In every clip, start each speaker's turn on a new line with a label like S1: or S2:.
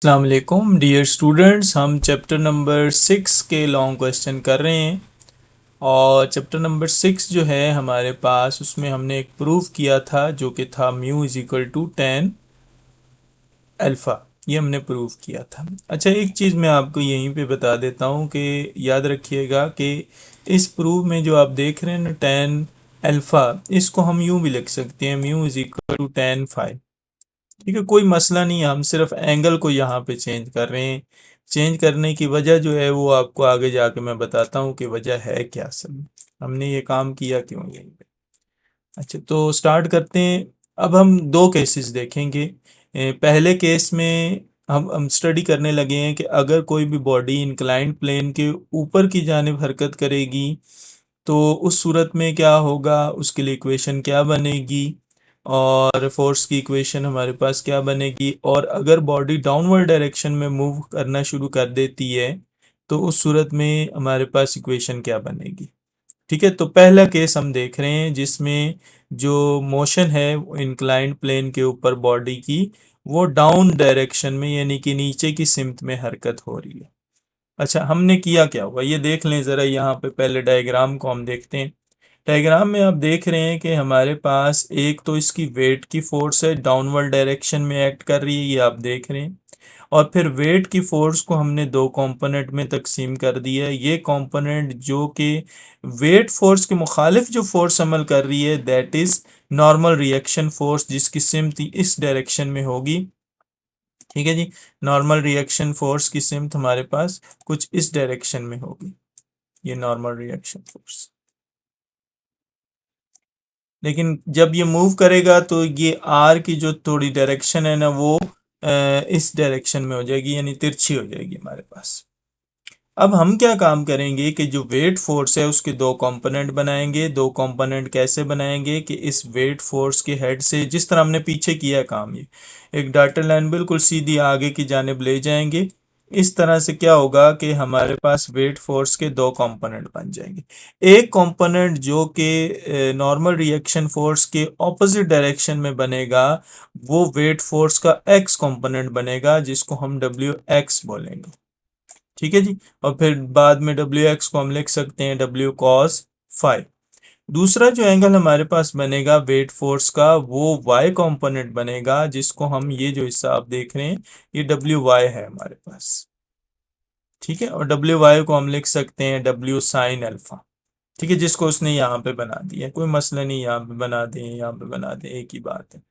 S1: अस्सलाम वालेकुम dear students, हम चैप्टर नंबर 6 के लॉन्ग क्वेश्चन कर रहे हैं। और चैप्टर नंबर 6 जो है हमारे पास, उसमें हमने एक प्रूफ किया था जो कि था mu is equal to 10 alpha. ये हमने प्रूफ किया था। अच्छा, एक चीज़ मैं आपको यहीं पे बता देता हूँ कि याद रखिएगा कि इस प्रूफ में जो आप देख रहे हैं ना 10 अल्फ़ा, इसको हम यूँ भी लिख सकते हैं mu is equal to 10 phi. ठीक है, कोई मसला नहीं है, हम सिर्फ एंगल को यहाँ पे चेंज कर रहे हैं। चेंज करने की वजह जो है वो आपको आगे जाके मैं बताता हूँ कि वजह है क्या, सब हमने ये काम किया क्यों यहीं पे। अच्छा, तो स्टार्ट करते हैं। अब हम दो केसेस देखेंगे। पहले केस में हम स्टडी करने लगे हैं कि अगर कोई भी बॉडी इंक्लाइंड प्लेन के ऊपर की जानिब हरकत करेगी तो उस सूरत में क्या होगा, उसके लिए इक्वेशन क्या बनेगी, और फोर्स की इक्वेशन हमारे पास क्या बनेगी, और अगर बॉडी डाउनवर्ड डायरेक्शन में मूव करना शुरू कर देती है तो उस सूरत में हमारे पास इक्वेशन क्या बनेगी। ठीक है, तो पहला केस हम देख रहे हैं जिसमें जो मोशन है इंक्लाइंड प्लेन के ऊपर बॉडी की, वो डाउन डायरेक्शन में यानी कि नीचे की सिमत में हरकत हो रही है। अच्छा, हमने किया क्या हुआ ये देख लें ज़रा। यहाँ पे पहले डायग्राम को हम देखते हैं। डायग्राम में आप देख रहे हैं कि हमारे पास एक तो इसकी वेट की फोर्स है, डाउनवर्ड डायरेक्शन में एक्ट कर रही है, ये आप देख रहे हैं। और फिर वेट की फोर्स को हमने दो कंपोनेंट में तकसीम कर दिया है। ये कंपोनेंट जो कि वेट फोर्स के मुखालिफ जो फोर्स अमल कर रही है, that is normal reaction force, जिसकी सिमत इस डायरेक्शन में होगी। ठीक है जी, नॉर्मल रिएक्शन फोर्स की सिमत हमारे पास कुछ इस डायरेक्शन में होगी, ये नॉर्मल रिएक्शन फोर्स। लेकिन जब ये मूव करेगा तो ये आर की जो थोड़ी डायरेक्शन है ना, वो इस डायरेक्शन में हो जाएगी, यानी तिरछी हो जाएगी हमारे पास। अब हम क्या काम करेंगे कि जो वेट फोर्स है उसके दो कंपोनेंट बनाएंगे। दो कंपोनेंट कैसे बनाएंगे कि इस वेट फोर्स के हेड से, जिस तरह हमने पीछे किया है काम, ये एक डॉटेड लाइन बिल्कुल सीधी आगे की जानिब ले जाएंगे। इस तरह से क्या होगा कि हमारे पास वेट फोर्स के दो कंपोनेंट बन जाएंगे। एक कंपोनेंट जो कि नॉर्मल रिएक्शन फोर्स के ऑपोजिट डायरेक्शन में बनेगा, वो वेट फोर्स का एक्स कंपोनेंट बनेगा, जिसको हम डब्ल्यू एक्स बोलेंगे। ठीक है जी, और फिर बाद में डब्ल्यू एक्स को हम लिख सकते हैं डब्ल्यू कॉस फाइव। दूसरा जो एंगल हमारे पास बनेगा वेट फोर्स का, वो वाई कंपोनेंट बनेगा, जिसको हम, ये जो हिस्सा आप देख रहे हैं, ये डब्ल्यू वाई है हमारे पास। ठीक है, और डब्ल्यू वाई को हम लिख सकते हैं डब्ल्यू साइन अल्फा। ठीक है, जिसको उसने यहाँ पे बना दिया है, कोई मसला नहीं, यहाँ पे बना दें यहाँ पे बना दें, एक ही बात है।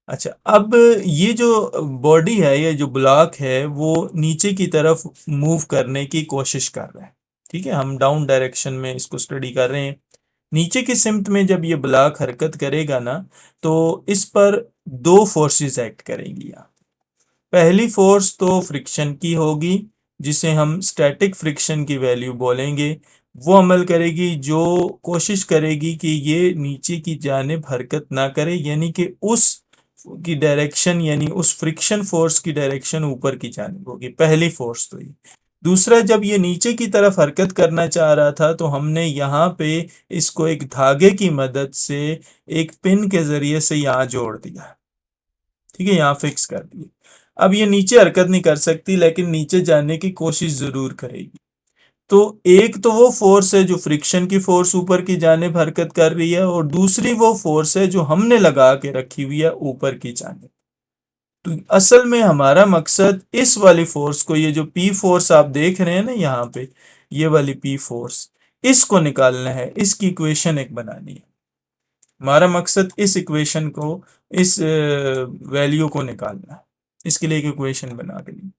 S1: अच्छा, अब ये जो बॉडी है, ये जो ब्लॉक है, वो नीचे की तरफ मूव करने की कोशिश कर रहा है। ठीक है, हम डाउन डायरेक्शन में इसको स्टडी कर रहे हैं। नीचे की सिमत में जब ये ब्लॉक हरकत करेगा ना, तो इस पर दो फोर्सेस एक्ट करेंगी यहाँ। पहली फोर्स तो फ्रिक्शन की होगी, जिसे हम स्टैटिक फ्रिक्शन की वैल्यू बोलेंगे। वो अमल करेगी, जो कोशिश करेगी कि ये नीचे की जानिब हरकत ना करे, यानी कि उस की डायरेक्शन, यानी उस फ्रिक्शन फोर्स की डायरेक्शन ऊपर की जानिब होगी। पहली फोर्स तो ये। दूसरा, जब ये नीचे की तरफ हरकत करना चाह रहा था तो हमने यहाँ पे इसको एक धागे की मदद से एक पिन के जरिए से यहाँ जोड़ दिया। ठीक है, यहाँ फिक्स कर दिए। अब ये नीचे हरकत नहीं कर सकती, लेकिन नीचे जाने की कोशिश जरूर करेगी। तो एक तो वो फोर्स है जो फ्रिक्शन की फोर्स ऊपर की जानिब हरकत कर रही है, और दूसरी वो फोर्स है जो हमने लगा के रखी हुई है ऊपर की जानिब। तो असल में हमारा मकसद इस वाली फोर्स को, ये जो पी फोर्स आप देख रहे हैं ना यहाँ पे, ये वाली पी फोर्स, इसको निकालना है, इसकी इक्वेशन एक बनानी है। हमारा मकसद इस इक्वेशन को, इस वैल्यू को निकालना है। इसके लिए एक इक्वेशन बना के ली।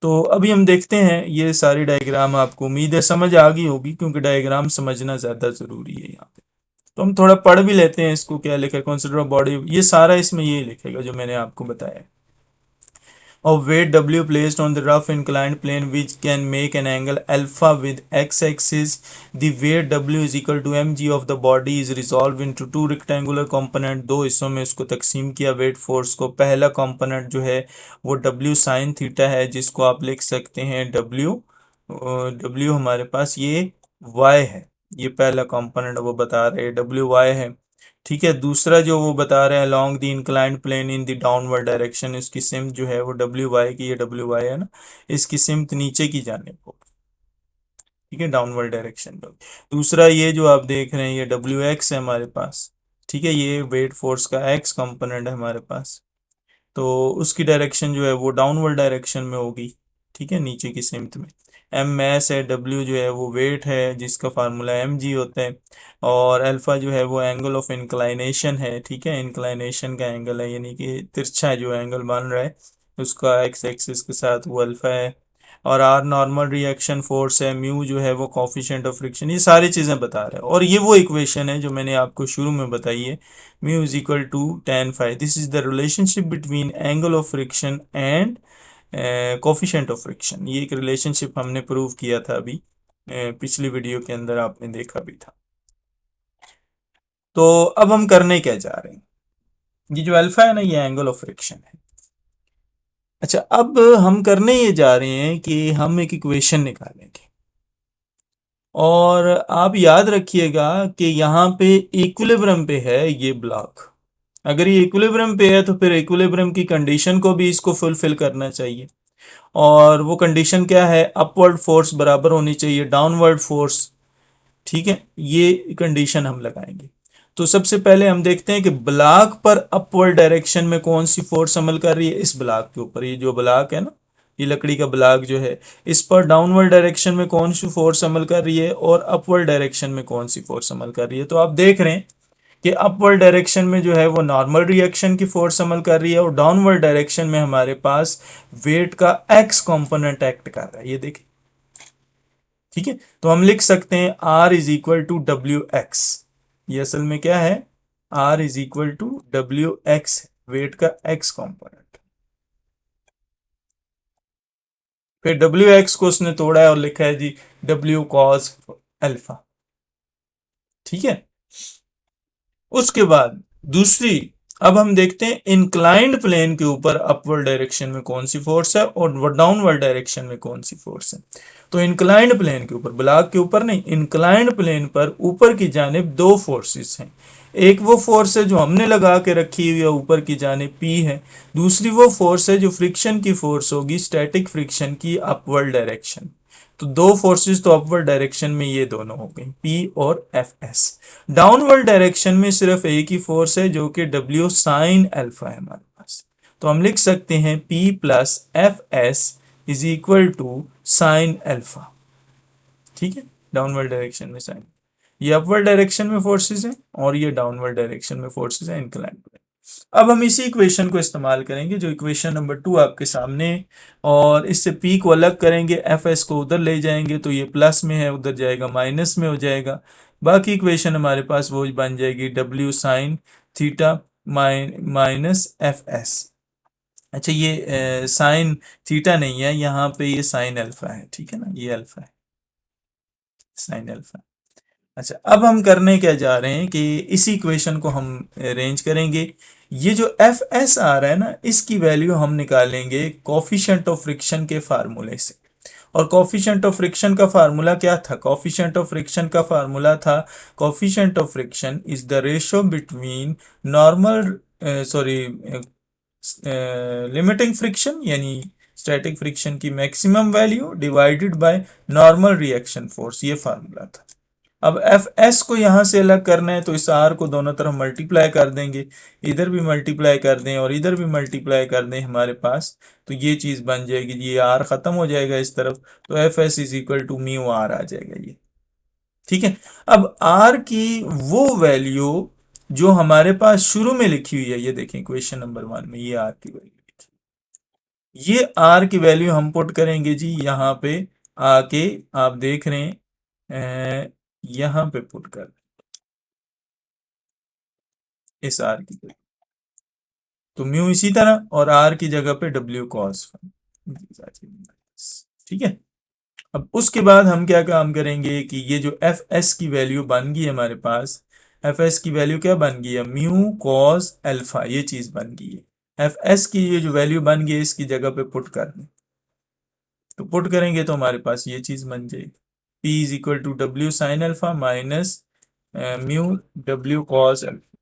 S1: तो अभी हम देखते हैं ये सारी डायग्राम, आपको उम्मीद है समझ आ गई होगी, क्योंकि डायग्राम समझना ज़्यादा ज़रूरी है यहाँ पे। तो हम थोड़ा पढ़ भी लेते हैं इसको, क्या लिखा है, कंसिडर बॉडी, ये सारा इसमें ये लिखेगा जो मैंने आपको बताया है। Of weight W placed on the rough inclined plane which can make an angle alpha with x-axis. The weight W is equal to mg of the body is resolved into two rectangular component. दो हिस्सों में इसको तकसीम किया weight force को। पहला component जो है वो W साइन थीटा है, जिसको आप लिख सकते हैं W हमारे पास ये Y है। ये पहला कंपोनेंट वो बता रहे हैं WY है। ठीक है। दूसरा जो वो बता रहे हैं long the inclined plane in the downward direction, इसकी सिमत जो है वो डब्ल्यू वाई की, ये डब्ल्यू वाई है ना, इसकी सिमत नीचे की जाने को, ठीक है, डाउनवर्ड डायरेक्शन में। दूसरा ये जो आप देख रहे हैं ये डब्ल्यू एक्स है हमारे पास, ठीक है, ये वेट फोर्स का एक्स कंपोनेंट है हमारे पास, तो उसकी डायरेक्शन जो है वो डाउनवर्ड डायरेक्शन में होगी, ठीक है, नीचे की सिमत में। एम मैस है, डब्ल्यू जो है वो वेट है जिसका फार्मूला एम जी होता है, और अल्फा जो है वो एंगल ऑफ इंक्लाइनेशन है, ठीक है, इंक्लाइनेशन का एंगल है, यानी कि तिरछा जो एंगल बन रहा है उसका एक्स एक्सिस के साथ वो अल्फा है। और आर नॉर्मल रिएक्शन फोर्स है, म्यू जो है वो कॉफिशिएंट ऑफ फ्रिक्शन, ये सारी चीज़ें बता रहा है। और ये वो इक्वेशन है जो मैंने आपको शुरू में बताई है, mu is equal to tan phi, this is the relationship between angle of friction and coefficient of friction. ये एक रिलेशनशिप हमने प्रूव किया था अभी पिछली वीडियो के अंदर, आपने देखा भी था। तो अब हम करने क्या जा रहे हैं, ये जो अल्फा है ना ये एंगल ऑफ फ्रिक्शन है। अच्छा, अब हम करने ये जा रहे हैं कि हम एक इक्वेशन निकालेंगे, और आप याद रखिएगा कि यहाँ पे इक्विलिब्रियम पे है ये ब्लॉक। अगर ये इक्विलिब्रियम पे है तो फिर इक्विलिब्रियम की कंडीशन को भी इसको फुलफिल करना चाहिए, और वो कंडीशन क्या है, अपवर्ड फोर्स बराबर होनी चाहिए डाउनवर्ड फोर्स, ठीक है, ये कंडीशन हम लगाएंगे। तो सबसे पहले हम देखते हैं कि ब्लॉक पर अपवर्ड डायरेक्शन में कौन सी फोर्स अमल कर रही है। इस ब्लॉक के ऊपर, ये जो ब्लॉक है ना, ये लकड़ी का ब्लॉक जो है, इस पर डाउनवर्ड डायरेक्शन में कौन सी फोर्स अमल कर रही है और अपवर्ड डायरेक्शन में कौन सी फोर्स अमल कर रही है। तो आप देख रहे हैं कि अपवर्ड डायरेक्शन में जो है वो नॉर्मल रिएक्शन की फोर्स अमल कर रही है, और डाउनवर्ड डायरेक्शन में हमारे पास वेट का एक्स कंपोनेंट एक्ट कर रहा है, ये देखिए, ठीक है। तो हम लिख सकते हैं R is equal to W x, ये असल में क्या है, R is equal to W x, weight का एक्स कंपोनेंट। फिर डब्ल्यू एक्स को उसने तोड़ा है और लिखा है जी डब्ल्यू कॉस अल्फा, ठीक है। उसके बाद दूसरी, अब हम देखते हैं इंक्लाइंड प्लेन के ऊपर अपवर्ड डायरेक्शन में कौन सी फोर्स है और डाउनवर्ड डायरेक्शन में कौन सी फोर्स है। तो इंक्लाइंड प्लेन के ऊपर, ब्लॉक के ऊपर नहीं, इंक्लाइंड प्लेन पर ऊपर की जानिब दो फोर्सेस हैं। एक वो फोर्स है जो हमने लगा के रखी हुई है ऊपर की जानिब P है, दूसरी वो फोर्स है जो फ्रिक्शन की फोर्स होगी, स्टैटिक फ्रिक्शन की अपवर्ड डायरेक्शन। तो दो फोर्सेस तो अपवर्ड डायरेक्शन में ये दोनों हो गई, P और Fs। डाउनवर्ड डायरेक्शन में सिर्फ एक ही फोर्स है जो कि W साइन अल्फा है हमारे पास। तो हम लिख सकते हैं P plus f S is equal to sine alpha, ठीक है, डाउनवर्ड डायरेक्शन में साइन। ये अपवर्ड डायरेक्शन में फोर्सेस हैं और ये डाउनवर्ड डायरेक्शन में फोर्सेस हैं इंक्लाइंड प्लेन। अब हम इसी इक्वेशन को इस्तेमाल करेंगे जो इक्वेशन नंबर 2 आपके सामने है, और इससे P को अलग करेंगे, एफ एस को उधर ले जाएंगे तो ये प्लस में है, उधर जाएगा माइनस में हो जाएगा। बाकी इक्वेशन हमारे पास वो बन जाएगी W sine theta minus F S. अच्छा, ये साइन थीटा नहीं है यहाँ पे, ये साइन अल्फा है, ठीक है ना, ये अल्फा है, साइन अल्फा। अच्छा, अब हम करने क्या जा रहे हैं कि इसी इक्वेशन को हम अरेंज करेंगे। ये जो एफ एस आ रहा है ना, इसकी वैल्यू हम निकालेंगे कोफिशिएंट ऑफ फ्रिक्शन के फार्मूले से। और कोफिशिएंट ऑफ फ्रिक्शन का फार्मूला क्या था, कोफिशिएंट ऑफ फ्रिक्शन का फार्मूला था, coefficient of friction is the ratio between normal sorry limiting friction यानी स्टैटिक फ्रिक्शन की maximum value divided by normal reaction force, ये फार्मूला था। अब एफ एस को यहां से अलग करना है तो इस आर को दोनों तरफ मल्टीप्लाई कर देंगे, इधर भी मल्टीप्लाई कर दें और इधर भी मल्टीप्लाई कर दें हमारे पास, तो ये चीज बन जाएगी, ये आर खत्म हो जाएगा इस तरफ, तो F S is equal to mu R आ जाएगा ये, ठीक है। अब आर की वो वैल्यू जो हमारे पास शुरू में लिखी हुई है, ये देखें क्वेश्चन नंबर 1 में ये आर की वैल्यू, ये आर की वैल्यू हम पुट करेंगे जी यहाँ पे आके, आप देख रहे हैं यहाँ पे पुट कर इस आर की वैल्यू, तो म्यू इसी तरह और आर की जगह पे डब्ल्यू कॉस, ठीक है। अब उसके बाद हम क्या काम करेंगे कि ये जो एफ एस की वैल्यू बन गई है हमारे पास, एफ एस की वैल्यू क्या बन गई है, म्यू कॉस अल्फा, ये चीज बन गई है। एफ एस की ये जो वैल्यू बन गई है इसकी जगह पे पुट कर दें, तो पुट करेंगे तो हमारे पास ये चीज बन जाएगी, P is equal to W sine alpha minus mu W cos alpha.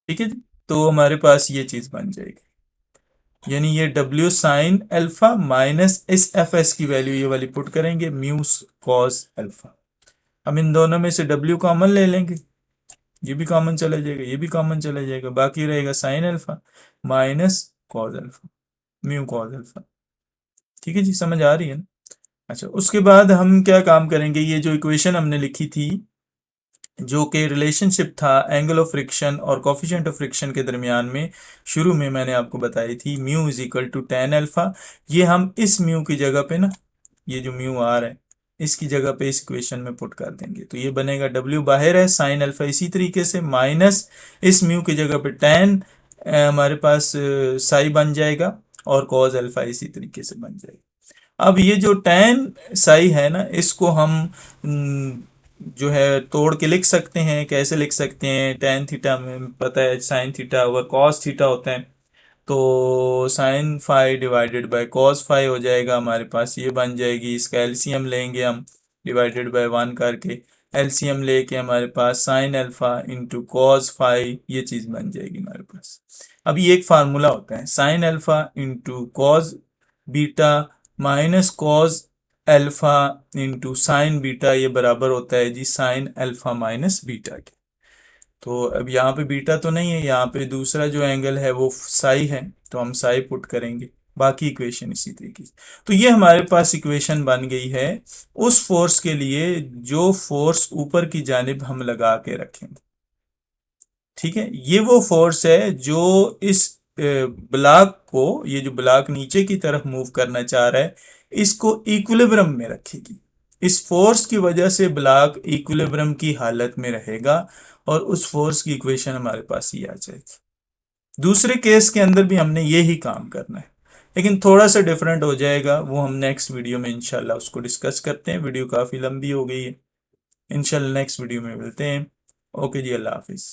S1: ठीक है जी। तो हमारे पास ये चीज बन जाएगी, यानी ये W साइन अल्फा माइनस इस एफ एस की वैल्यू ये वाली पुट करेंगे, म्यू कॉस अल्फा। हम इन दोनों में से W कॉमन ले लेंगे, ये भी कॉमन चला जाएगा, ये भी कॉमन चला जाएगा, बाकी रहेगा sign alpha minus cos alpha, mu cos alpha. ठीक है जी, समझ आ रही है ना? अच्छा, उसके बाद हम क्या काम करेंगे, ये जो इक्वेशन हमने लिखी थी जो कि रिलेशनशिप था एंगल ऑफ फ्रिक्शन और कोफिशिएंट ऑफ फ्रिक्शन के दरमियान में, शुरू में मैंने आपको बताई थी mu is equal to tan alpha. ये हम इस म्यू की जगह पे ना, ये जो म्यू आर है इसकी जगह पे इस इक्वेशन में पुट कर देंगे, तो ये बनेगा डब्ल्यू बाहर है, साइन अल्फा इसी तरीके से माइनस इस म्यू की जगह पे टेन हमारे पास साई बन जाएगा, और कॉज अल्फा इसी तरीके से बन जाएगा। अब ये जो टेन साई है ना, इसको हम जो है तोड़ के लिख सकते हैं। कैसे लिख सकते हैं, टेन थीटा में पता है sine theta over cos theta होता है, तो sine phi divided by cos phi हो जाएगा हमारे पास, ये बन जाएगी। इसका एलसीएम लेंगे हम डिवाइडेड बाय वन करके, एलसीएम लेके हमारे पास sine alpha into cos phi, ये चीज़ बन जाएगी हमारे पास। अब ये एक फार्मूला होता है, sign alpha into cos beta minus cos alpha into sine beta, ये बराबर होता है जी साइन अल्फा माइनस बीटा के। तो अब यहाँ पे बीटा तो नहीं है, यहाँ पे दूसरा जो एंगल है वो साई है, तो हम साई पुट करेंगे, बाकी इक्वेशन इसी तरीके से। तो ये हमारे पास इक्वेशन बन गई है उस फोर्स के लिए जो फोर्स ऊपर की जानिब हम लगा के रखेंगे। ठीक है, ये वो फोर्स है जो इस ब्लॉक को, ये जो ब्लॉक नीचे की तरफ मूव करना चाह रहा है, इसको इक्विलिब्रियम में रखेगी। इस फोर्स की वजह से ब्लॉक इक्विलिब्रियम की हालत में रहेगा, और उस फोर्स की इक्वेशन हमारे पास ये आ जाएगी। दूसरे केस के अंदर भी हमने ये ही काम करना है, लेकिन थोड़ा सा डिफरेंट हो जाएगा, वो हम नेक्स्ट वीडियो में इंशाल्लाह उसको डिस्कस करते हैं। वीडियो काफ़ी लंबी हो गई है, इंशाल्लाह नेक्स्ट वीडियो में मिलते हैं। ओके जी, अल्लाह हाफिज़।